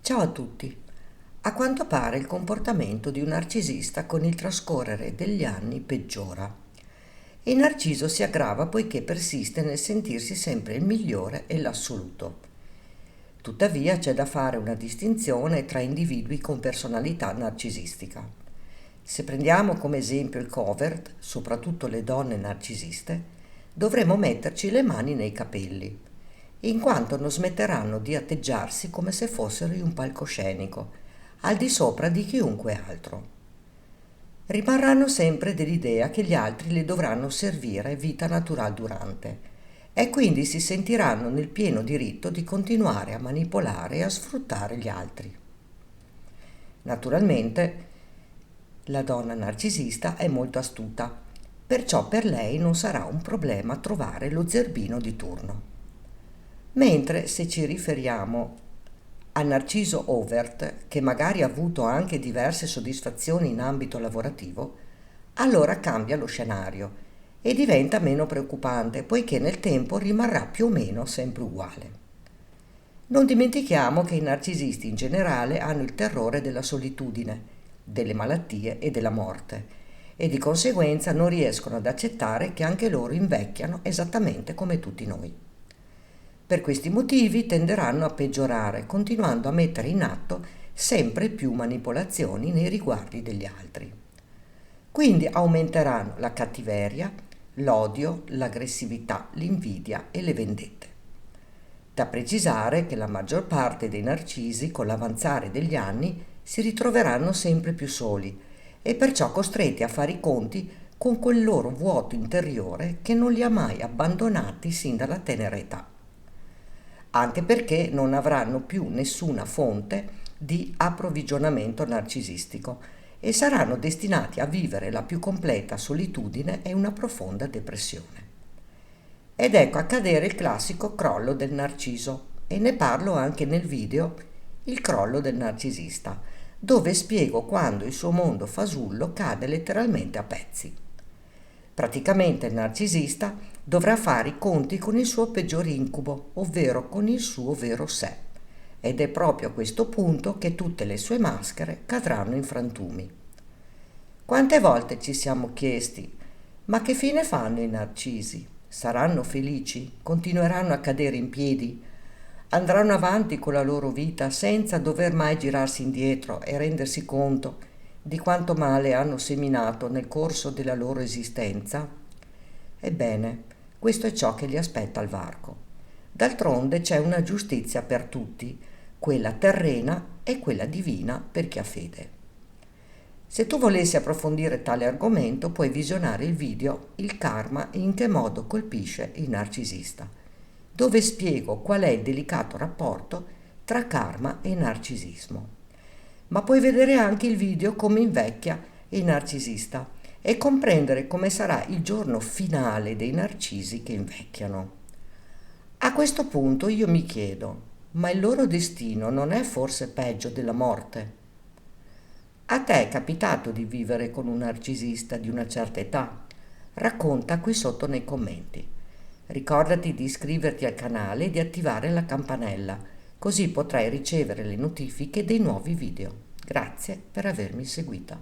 Ciao a tutti. A quanto pare il comportamento di un narcisista con il trascorrere degli anni peggiora. Il narciso si aggrava poiché persiste nel sentirsi sempre il migliore e l'assoluto. Tuttavia c'è da fare una distinzione tra individui con personalità narcisistica. Se prendiamo come esempio il covert, soprattutto le donne narcisiste, dovremo metterci le mani nei capelli, in quanto non smetteranno di atteggiarsi come se fossero in un palcoscenico, al di sopra di chiunque altro. Rimarranno sempre dell'idea che gli altri le dovranno servire vita natural durante e quindi si sentiranno nel pieno diritto di continuare a manipolare e a sfruttare gli altri. Naturalmente, la donna narcisista è molto astuta, perciò per lei non sarà un problema trovare lo zerbino di turno. Mentre se ci riferiamo a Narciso Overt, che magari ha avuto anche diverse soddisfazioni in ambito lavorativo, allora cambia lo scenario e diventa meno preoccupante, poiché nel tempo rimarrà più o meno sempre uguale. Non dimentichiamo che i narcisisti in generale hanno il terrore della solitudine, delle malattie e della morte, e di conseguenza non riescono ad accettare che anche loro invecchiano esattamente come tutti noi. Per questi motivi tenderanno a peggiorare, continuando a mettere in atto sempre più manipolazioni nei riguardi degli altri. Quindi aumenteranno la cattiveria, l'odio, l'aggressività, l'invidia e le vendette. Da precisare che la maggior parte dei narcisi, con l'avanzare degli anni, si ritroveranno sempre più soli e perciò costretti a fare i conti con quel loro vuoto interiore che non li ha mai abbandonati sin dalla tenera età, anche perché non avranno più nessuna fonte di approvvigionamento narcisistico e saranno destinati a vivere la più completa solitudine e una profonda depressione. Ed ecco accadere il classico crollo del narciso, e ne parlo anche nel video Il crollo del narcisista, dove spiego quando il suo mondo fasullo cade letteralmente a pezzi. Praticamente il narcisista dovrà fare i conti con il suo peggior incubo, ovvero con il suo vero sé. Ed è proprio a questo punto che tutte le sue maschere cadranno in frantumi. Quante volte ci siamo chiesti: ma che fine fanno i narcisi? Saranno felici? Continueranno a cadere in piedi? Andranno avanti con la loro vita senza dover mai girarsi indietro e rendersi conto di quanto male hanno seminato nel corso della loro esistenza? Ebbene, questo è ciò che li aspetta al varco. D'altronde c'è una giustizia per tutti, quella terrena e quella divina per chi ha fede. Se tu volessi approfondire tale argomento, puoi visionare il video Il karma e in che modo colpisce il narcisista, dove spiego qual è il delicato rapporto tra karma e narcisismo. Ma puoi vedere anche il video Come invecchia il narcisista e comprendere come sarà il giorno finale dei narcisi che invecchiano. A questo punto io mi chiedo, ma il loro destino non è forse peggio della morte? A te è capitato di vivere con un narcisista di una certa età? Racconta qui sotto nei commenti. Ricordati di iscriverti al canale e di attivare la campanella, così potrai ricevere le notifiche dei nuovi video. Grazie per avermi seguita.